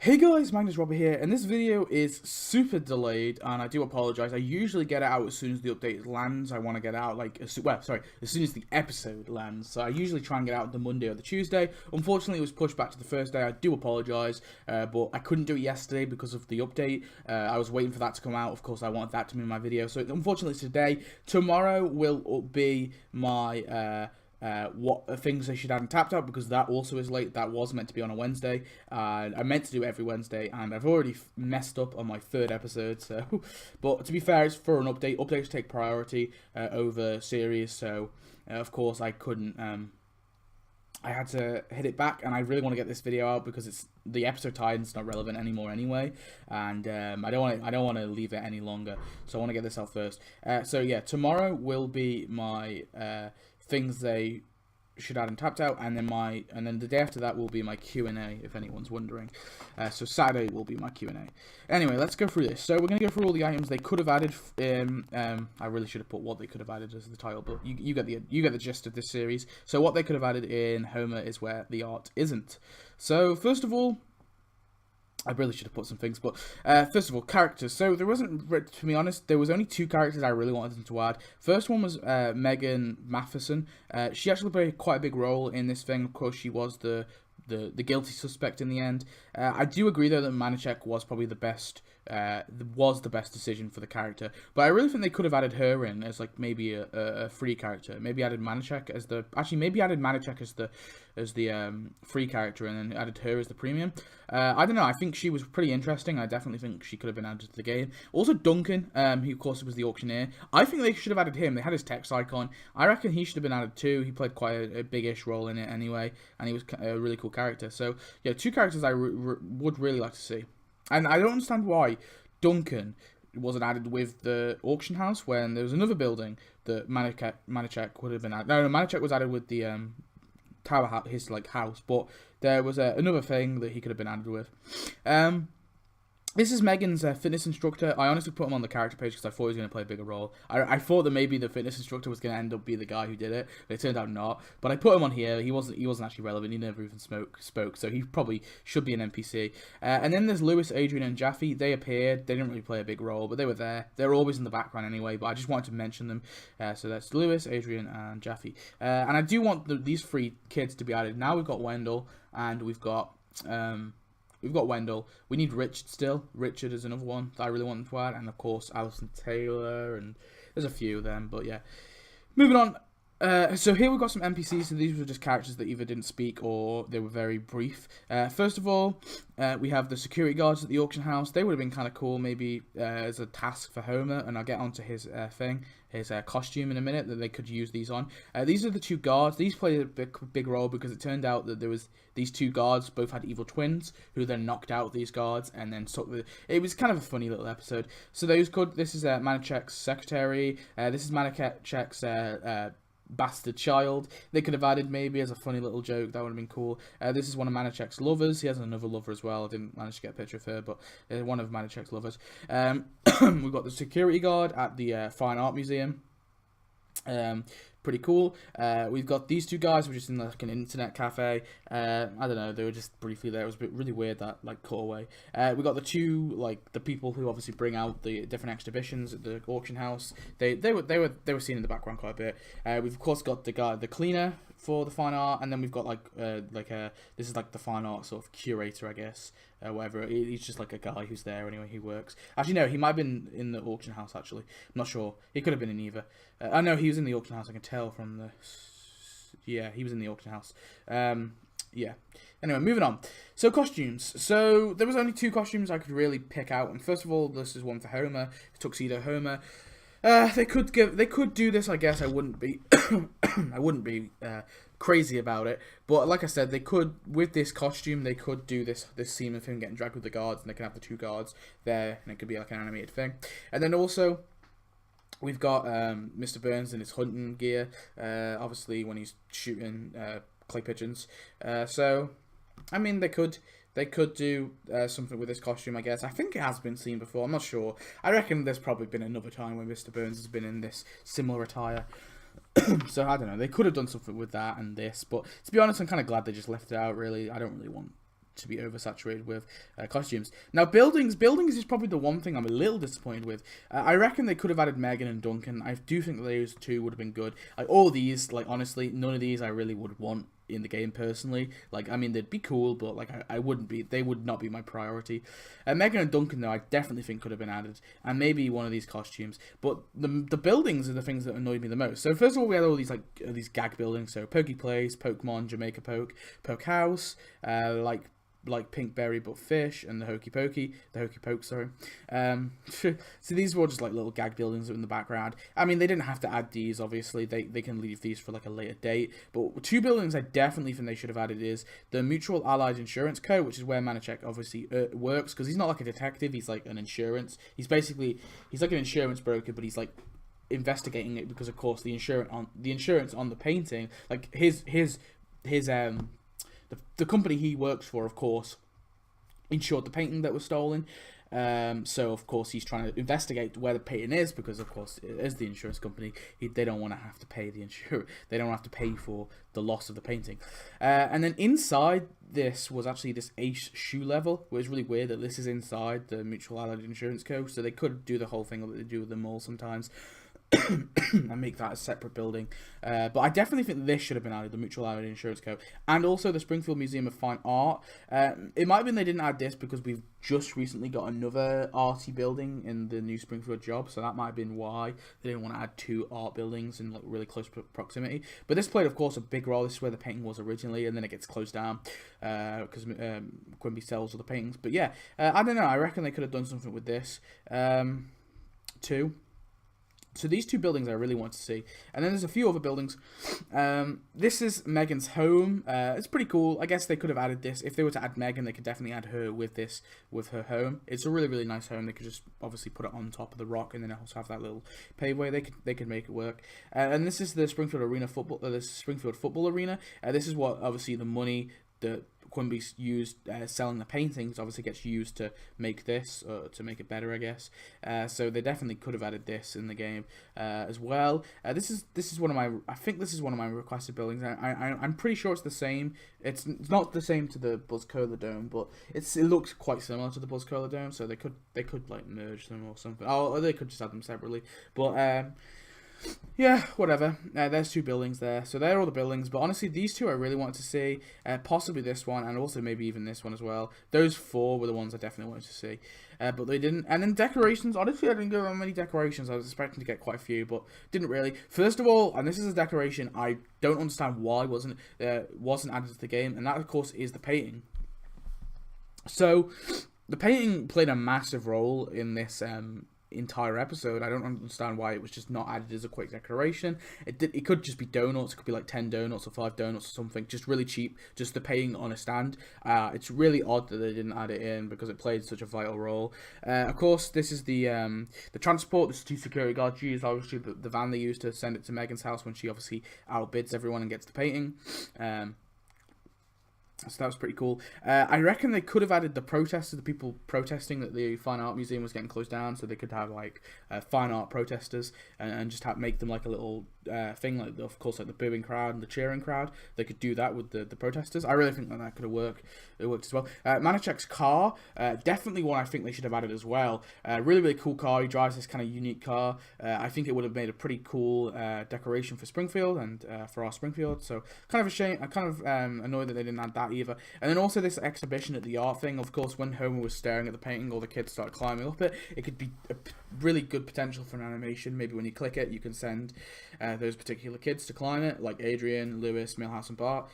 Hey guys, Magnus here, and this video is super delayed, and I do apologize. I usually get it out as soon as the update lands. I want to get it out as soon as the episode lands. So I usually try and get out the Monday or the Tuesday. Unfortunately, it was pushed back to the first day. I do apologize, but I couldn't do it yesterday because of the update. I was waiting for that to come out. Of course, I wanted that to be in my video. So unfortunately, today, tomorrow will be my what things they should add in tapped out, because that also is late. That was meant to be on a Wednesday. I meant to do it every Wednesday, and I've already messed up on my third episode. So, but to be fair, it's for an update. Updates take priority over series. So, of course, I couldn't. I had to hit it back, and I really want to get this video out because it's the episode time's not relevant anymore anyway, and I don't want to leave it any longer. So I want to get this out first. So yeah, tomorrow will be my things they should add and tapped out, and then the day after that will be my Q&A, if anyone's wondering. So Saturday will be my Q&A. Anyway, let's go through this. So we're gonna go through all the items they could have added. I really should have put what they could have added as the title, but you get the gist of this series. So what they could have added in Homer is where the art isn't. So first of all, I really should have put some things, but first of all, characters. So there wasn't, to be honest, there was only two characters I really wanted them to add. First one was Megan Matheson. She actually played quite a big role in this thing. Of course, she was the guilty suspect in the end. I do agree though that Manichek was probably the best decision for the character, but I really think they could have added her in as like maybe a free character. Maybe added Manichek as the free character, and then added her as the premium. I don't know. I think she was pretty interesting. I definitely think she could have been added to the game. Also Duncan, who of course was the auctioneer. I think they should have added him. They had his text icon. I reckon he should have been added too. He played quite a big-ish role in it anyway, and he was a really cool character. So yeah, two characters I would really like to see. And I don't understand why Duncan wasn't added with the auction house when there was another building that Manichek would have been added. No, Manichek was added with the tower house, his like house, but there was another thing that he could have been added with. This is Megan's fitness instructor. I honestly put him on the character page because I thought he was going to play a bigger role. I thought that maybe the fitness instructor was going to end up being the guy who did it, but it turned out not. But I put him on here. He wasn't actually relevant. He never even spoke, so he probably should be an NPC. And then there's Lewis, Adrian, and Jaffe. They appeared. They didn't really play a big role, but they were there. They're always in the background anyway, but I just wanted to mention them. So that's Lewis, Adrian, and Jaffe. And I do want these three kids to be added. Now we've got Wendell, and we've got Wendell. We need Richard still. Richard is another one that I really want to add. And of course, Alison Taylor. And there's a few of them. But yeah. Moving on. So here we've got some NPCs. So these were just characters that either didn't speak or they were very brief. First of all, we have the security guards at the auction house. They would have been kind of cool maybe as a task for Homer. And I'll get onto his his costume in a minute, that they could use these on. These are the two guards. These played a big role because it turned out that there was these two guards both had evil twins who then knocked out these guards and then it was kind of a funny little episode. So those this is Manichek's secretary. This is Manichek's bastard child. They could have added maybe as a funny little joke. That would have been cool. This is one of Manichek's lovers. He has another lover as well. I didn't manage to get a picture of her, but one of Manichek's lovers. We've got the security guard at the Fine Art Museum. Pretty cool. We've got these two guys, which is in like an internet cafe. I don't know, they were just briefly there. It was a bit really weird, that like cutaway. We got the two, like the people who obviously bring out the different exhibitions at the auction house. They were seen in the background quite a bit. We've of course got the cleaner for the fine art, and then we've got this is like the fine art sort of curator, I guess, whatever. He's just like a guy who's there anyway. He works. Actually, no, he might have been in the auction house. Actually, I'm not sure. He could have been in either. I know he was in the auction house. I can tell from the. Yeah, he was in the auction house. Yeah. Anyway, moving on. So costumes. So there was only two costumes I could really pick out, and first of all, this is one for Homer, Tuxedo Homer. They could do this. I guess I wouldn't be, crazy about it. But like I said, they could, with this costume, they could do this scene of him getting dragged with the guards, and they can have the two guards there, and it could be like an animated thing. And then also, we've got Mr. Burns in his hunting gear, obviously when he's shooting clay pigeons. So, I mean, they could do something with this costume, I guess. I think it has been seen before. I'm not sure. I reckon there's probably been another time when Mr. Burns has been in this similar attire. So, I don't know. They could have done something with that and this. But, to be honest, I'm kind of glad they just left it out, really. I don't really want to be oversaturated with costumes. Now, buildings is probably the one thing I'm a little disappointed with. I reckon they could have added Megan and Duncan. I do think those two would have been good. Like, all these, like, honestly, none of these I really would want in the game personally. Like, I mean, they'd be cool, but like I wouldn't be, they would not be my priority. Megan and Duncan, though, I definitely think could have been added, and maybe one of these costumes. But the buildings are the things that annoyed me the most. So first of all, we had all these these gag buildings. So Pokey Place, Pokemon, Jamaica Poke, Poke House, like Pinkberry but fish, and the Hokey Poke, sorry. So these were just like little gag buildings in the background. I mean, they didn't have to add these, obviously. They can leave these for like a later date. But two buildings I definitely think they should have added is the Mutual Allied Insurance Co., which is where Manichek obviously works, because he's not like a detective, he's like an insurance. He's like an insurance broker, but he's like investigating it because, of course, the insurance on the painting, like the company he works for, of course, insured the painting that was stolen. So, of course, he's trying to investigate where the painting is because, of course, as the insurance company, they don't want to have to pay the insurer. They don't have to pay for the loss of the painting. And then inside this was actually this Ace shoe level, which is really weird that this is inside the Mutual Allied Insurance Co. So they could do the whole thing that they do with the mall sometimes. And make that a separate building, but I definitely think this should have been added, the Mutual Allied Insurance Co. and also the Springfield Museum of Fine Art. It might have been they didn't add this because we've just recently got another arty building in the new Springfield job, so that might have been why they didn't want to add two art buildings in like really close proximity. But this played, of course, a big role. This is where the painting was originally, and then it gets closed down because Quimby sells all the paintings. But yeah, I don't know. I reckon they could have done something with this too. So these two buildings I really want to see. And then there's a few other buildings. This is Megan's home. It's pretty cool. I guess they could have added this. If they were to add Megan, they could definitely add her with her home. It's a really, really nice home. They could just obviously put it on top of the rock and then also have that little paveway. They could make it work. And this is the Springfield Springfield Football Arena. This is what obviously the money that Quimby's used selling the paintings obviously gets used to make this, to make it better, I guess. So they definitely could have added this in the game as well. This is one of my, I think this is one of my requested buildings. I'm pretty sure it's the same. It's not the same to the Buzz Cola Dome, but it looks quite similar to the Buzz Cola Dome. So they could like merge them or something. Or they could just add them separately. But yeah, whatever. There's two buildings there. So they're all the buildings. But honestly, these two I really wanted to see. Possibly this one, and also maybe even this one as well. Those four were the ones I definitely wanted to see. But they didn't. And then decorations. Honestly, I didn't go on many decorations. I was expecting to get quite a few, but didn't really. First of all, and this is a decoration I don't understand why wasn't added to the game. And that, of course, is the painting. So the painting played a massive role in this entire episode. I don't understand why it was just not added as a quick decoration. It could just be donuts. It could be like 10 donuts or 5 donuts or something, just really cheap, just the painting on a stand. It's really odd that they didn't add it in because it played such a vital role. Of course, this is the transport. This is two security guards use, obviously the van they used to send it to Megan's house when she obviously outbids everyone and gets the painting. So that was pretty cool. I reckon they could have added the protesters, the people protesting that the Fine Art Museum was getting closed down, so they could have like fine art protesters and just make them like a little thing, like of course like the booing crowd and the cheering crowd. They could do that with the protesters. I really think that could have worked. It worked as well. Manichek's car, definitely one I think they should have added as well. Really, really cool car. He drives this kind of unique car. I think it would have made a pretty cool decoration for Springfield and for our Springfield. So kind of a shame. I'm kind of annoyed that they didn't add that either. And then also this exhibition at the art thing. Of course, when Homer was staring at the painting, all the kids started climbing up it. It could be a really good potential for an animation. Maybe when you click it, you can send those particular kids to climb it, like Adrian, Lewis, Milhouse, and Bart.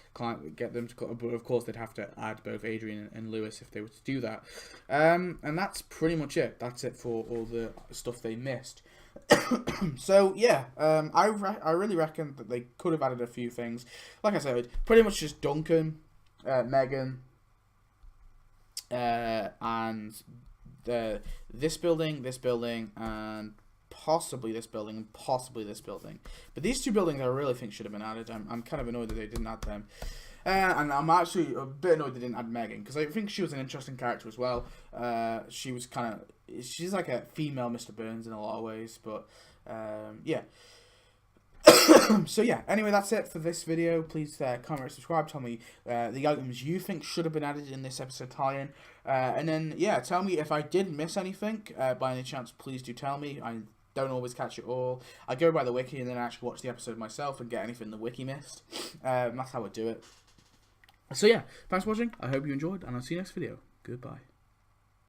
Get them to climb, but of course they'd have to add both Adrian and Lewis if they were to do that. And that's pretty much it. That's it for all the stuff they missed. So yeah, I really reckon that they could have added a few things. Like I said, pretty much just Duncan, Megan, and this building, and possibly this building, and possibly this building. But these two buildings I really think should have been added. I'm kind of annoyed that they didn't add them. And I'm actually a bit annoyed they didn't add Megan, because I think she was an interesting character as well. She's like a female Mr. Burns in a lot of ways, but yeah. So yeah, anyway, that's it for this video. Please comment, subscribe, tell me the items you think should have been added in this episode tie-in. And then, yeah, tell me if I did miss anything. By any chance, please do tell me. I don't always catch it all. I go by the wiki and then I actually watch the episode myself and get anything the wiki missed. That's how I do it. So yeah, thanks for watching. I hope you enjoyed, and I'll see you next video. Goodbye.